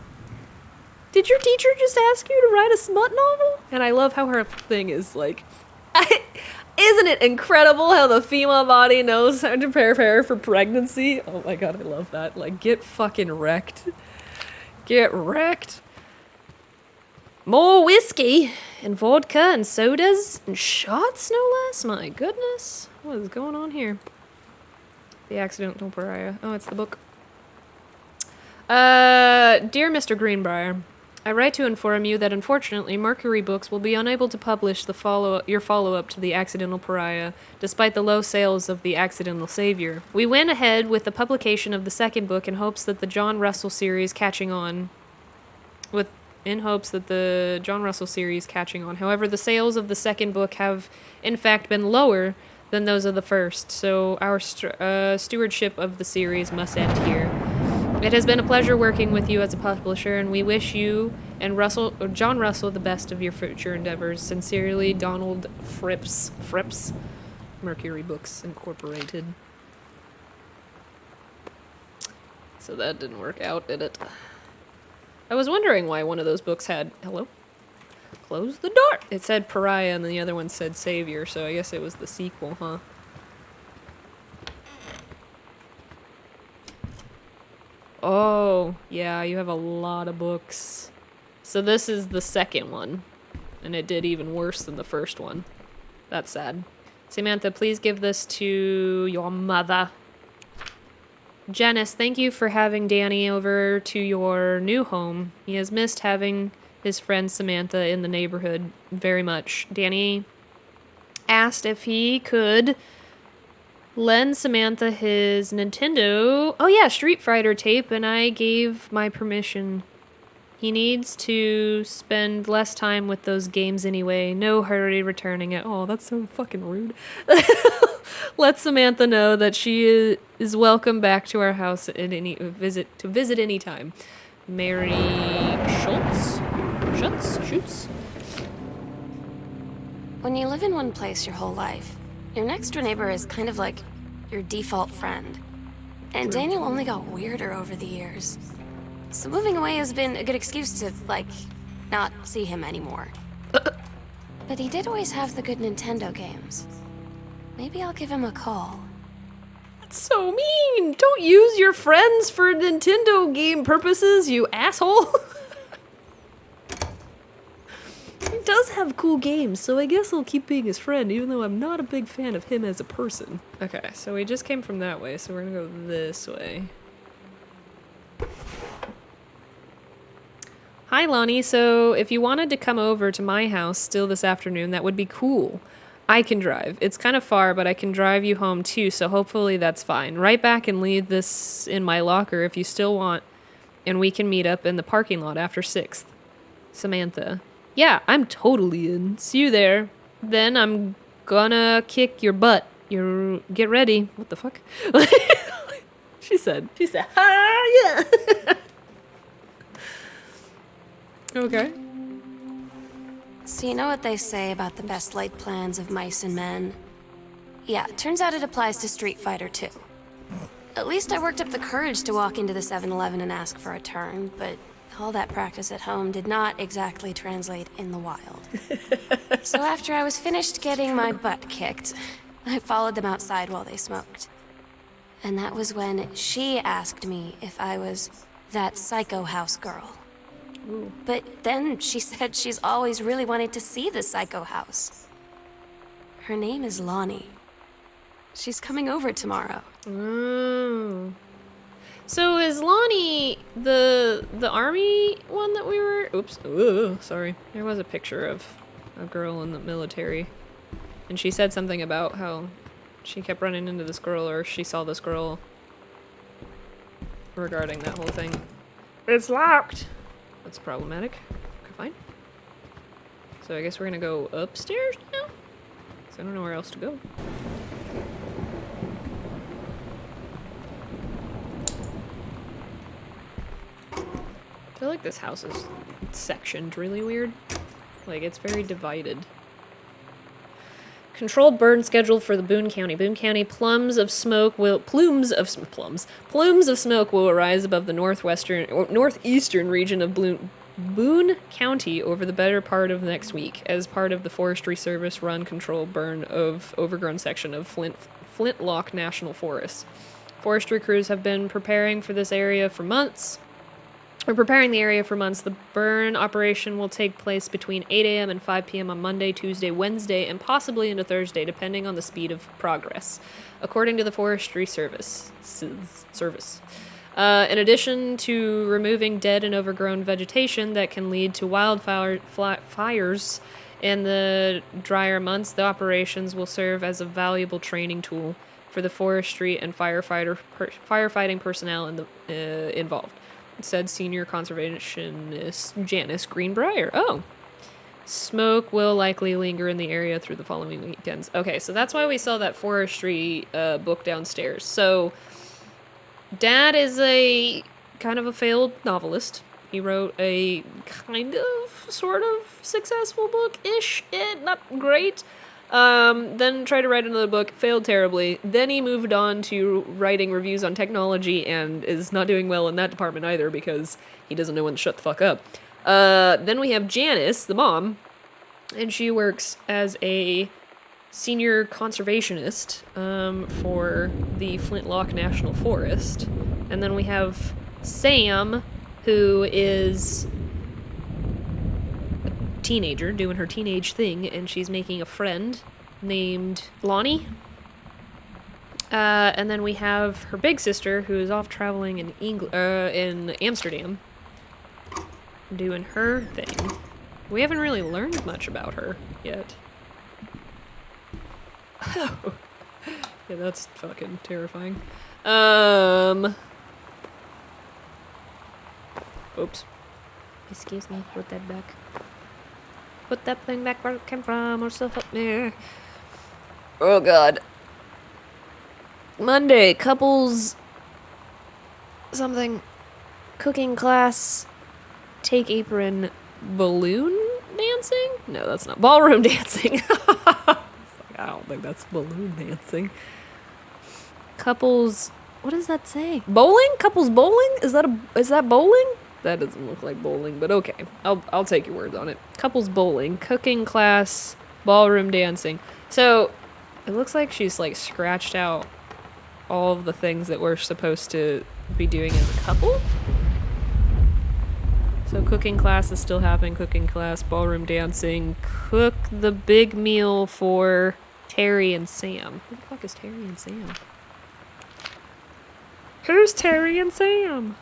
Did your teacher just ask you to write a smut novel? And I love how her thing is like, isn't it incredible how the female body knows how to prepare for pregnancy? Oh my god, I love that. Like, get fucking wrecked. Get wrecked. More whiskey and vodka and sodas and shots, no less. My goodness. What is going on here? The Accidental Pariah. Oh, it's the book. Dear Mr. Greenbrier, I write to inform you that unfortunately Mercury Books will be unable to publish your follow-up to The Accidental Pariah, despite the low sales of The Accidental Savior. We went ahead with the publication of the second book in hopes that the John Russell series catching on. However, the sales of the second book have in fact been lower than those of the first, so our stewardship of the series must end here. It has been a pleasure working with you as a publisher, and we wish you and John Russell the best of your future endeavors. Sincerely, Donald Frips. Mercury Books Incorporated. So that didn't work out, did it? I was wondering why one of those books had... Hello? Close the door! It said Pariah, and the other one said Savior, so I guess it was the sequel, huh? Oh, yeah, you have a lot of books. So this is the second one, and it did even worse than the first one. That's sad. Samantha, please give this to your mother. Janice, thank you for having Danny over to your new home. He has missed having his friend Samantha in the neighborhood very much. Danny asked if he could lend Samantha his Nintendo... Oh yeah, Street Fighter tape, and I gave my permission. He needs to spend less time with those games anyway. No hurry returning it. Oh, that's so fucking rude. Let Samantha know that she is welcome back to our house at any visit anytime. Mary Schultz? When you live in one place your whole life, your next door neighbor is kind of like your default friend. And Daniel only got weirder over the years. So moving away has been a good excuse to, like, not see him anymore. But he did always have the good Nintendo games. Maybe I'll give him a call. That's so mean! Don't use your friends for Nintendo game purposes, you asshole! He does have cool games, so I guess I'll keep being his friend, even though I'm not a big fan of him as a person. Okay, so we just came from that way, so we're gonna go this way. Hi, Lonnie. So if you wanted to come over to my house still this afternoon, that would be cool. I can drive. It's kind of far, but I can drive you home too, so hopefully that's fine. Write back and leave this in my locker if you still want, and we can meet up in the parking lot after 6th. Samantha. Yeah, I'm totally in. See you there. Then I'm gonna kick your butt. Get ready. What the fuck? She said, ah, yeah. Okay. So you know what they say about the best laid plans of mice and men? Yeah, turns out it applies to Street Fighter too. At least I worked up the courage to walk into the 7-Eleven and ask for a turn, but all that practice at home did not exactly translate in the wild. So after I was finished getting my butt kicked, I followed them outside while they smoked. And that was when she asked me if I was that psycho house girl. Ooh. But then she said she's always really wanted to see the psycho house. Her name is Lonnie. She's coming over tomorrow. So is Lonnie the army one that we were... Oops. Ooh, sorry. There was a picture of a girl in the military. And she said something about how she kept running into this girl, or she saw this girl regarding that whole thing. It's locked! That's problematic. Okay, fine. So I guess we're gonna go upstairs now? Because I don't know where else to go. I feel like this house is sectioned really weird. Like, it's very divided. Controlled burn scheduled for the Boone County. Boone County, plumes of smoke will arise above the northeastern region of Boone County over the better part of next week as part of the Forestry Service run controlled burn of overgrown section of Flintlock National Forest. Forestry crews have been preparing the area for months. The burn operation will take place between 8 a.m. and 5 p.m. on Monday, Tuesday, Wednesday, and possibly into Thursday, depending on the speed of progress, according to the Forestry Service. In addition to removing dead and overgrown vegetation that can lead to fires in the drier months, the operations will serve as a valuable training tool for the forestry and firefighting personnel involved, said senior conservationist Janice Greenbrier. Oh. Smoke will likely linger in the area through the following weekends. Okay, so that's why we saw that forestry book downstairs. So, Dad is a kind of a failed novelist. He wrote a kind of, sort of successful book-ish. Not great. Then tried to write another book, failed terribly. Then he moved on to writing reviews on technology and is not doing well in that department either because he doesn't know when to shut the fuck up. Then we have Janice, the mom, and she works as a senior conservationist for the Flintlock National Forest. And then we have Sam, who is a teenager doing her teenage thing, and she's making a friend named Lonnie. And then we have her big sister, who is off traveling in Amsterdam, doing her thing. We haven't really learned much about her yet. Yeah, that's fucking terrifying. Oops. Excuse me, put that back. Put that thing back where it came from, or so help me. Oh god. Monday, couples... something. Cooking class. Take apron. Balloon dancing? No, that's not. Ballroom dancing. I don't think that's balloon dancing. Couples... what does that say? Bowling? Couples bowling? Is that bowling? That doesn't look like bowling, but okay. I'll take your word on it. Couples bowling, cooking class, ballroom dancing. So, it looks like she's like scratched out all of the things that we're supposed to be doing as a couple. So cooking class is still happening. Cooking class, ballroom dancing, cook the big meal for Terry and Sam. Who the fuck is Terry and Sam? Who's Terry and Sam?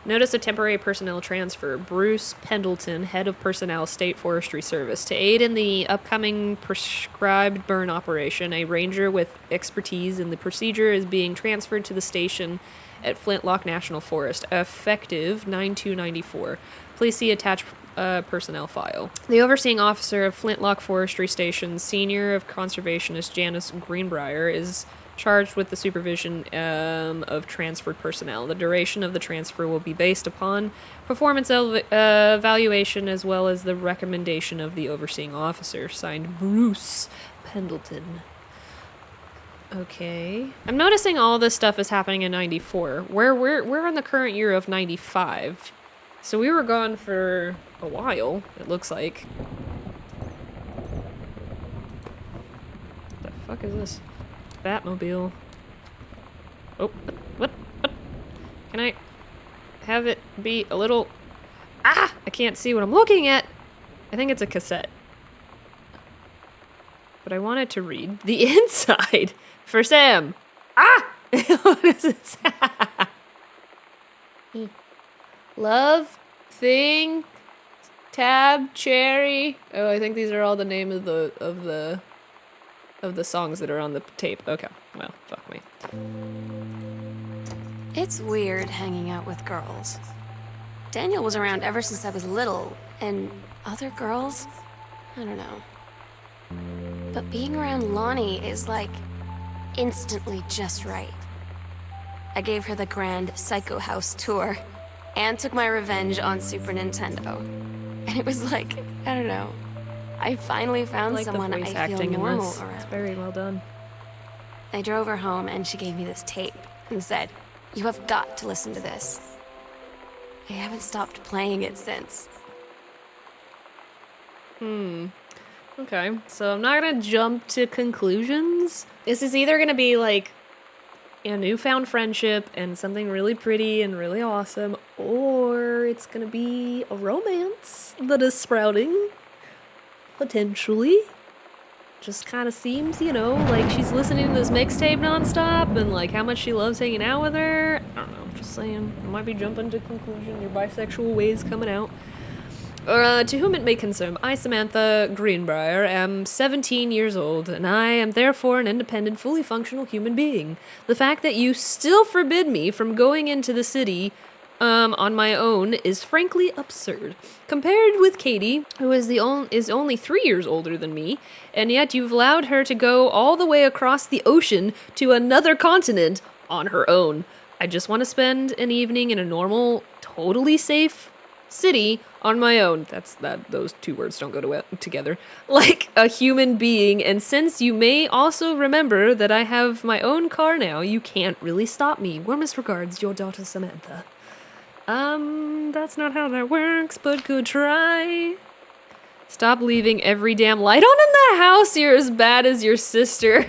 Notice a temporary personnel transfer. Bruce Pendleton, head of personnel, State Forestry Service. To aid in the upcoming prescribed burn operation, a ranger with expertise in the procedure is being transferred to the station at Flintlock National Forest, effective 9/2/94. Please see attached personnel file. The overseeing officer of Flintlock Forestry Station, senior of conservationist Janice Greenbrier, is charged with the supervision of transferred personnel. The duration of the transfer will be based upon performance evaluation as well as the recommendation of the overseeing officer. Signed, Bruce Pendleton. Okay. I'm noticing all this stuff is happening in 94. We're in the current year of 95. So we were gone for a while, it looks like. What the fuck is this? Batmobile. Oh, what? Can I have it be a little... Ah! I can't see what I'm looking at! I think it's a cassette. But I wanted to read the inside for Sam. Ah! What does it say? Love, thing, tab, cherry. Oh, I think these are all the name of the songs that are on the tape. Okay, well, fuck me. It's weird hanging out with girls. Daniel was around ever since I was little, and other girls? I don't know. But being around Lonnie is like instantly just right. I gave her the grand Psycho House tour and took my revenge on Super Nintendo. And it was like, I don't know, I finally I found like the someone voice I feel acting in normal this. around. It's very well done. I drove her home and she gave me this tape and said, "You have got to listen to this." I haven't stopped playing it since. Okay, so I'm not gonna jump to conclusions. This is either gonna be like a newfound friendship and something really pretty and really awesome, or it's gonna be a romance that is sprouting. Potentially. Just kind of seems, like she's listening to this mixtape nonstop and like how much she loves hanging out with her. I don't know, just saying. I might be jumping to conclusion. Your bisexual ways coming out. To whom it may concern, I, Samantha Greenbrier, am 17 years old, and I am therefore an independent, fully functional human being. The fact that you still forbid me from going into the city on my own is frankly absurd. Compared with Katie, who is only 3 years older than me, and yet you've allowed her to go all the way across the ocean to another continent on her own. I just want to spend an evening in a normal, totally safe city on my own. Those two words don't go together. Like a human being, and since you may also remember that I have my own car now, you can't really stop me. Warmest regards, your daughter Samantha. That's not how that works, but good try. Stop leaving every damn light on in the house. You're as bad as your sister.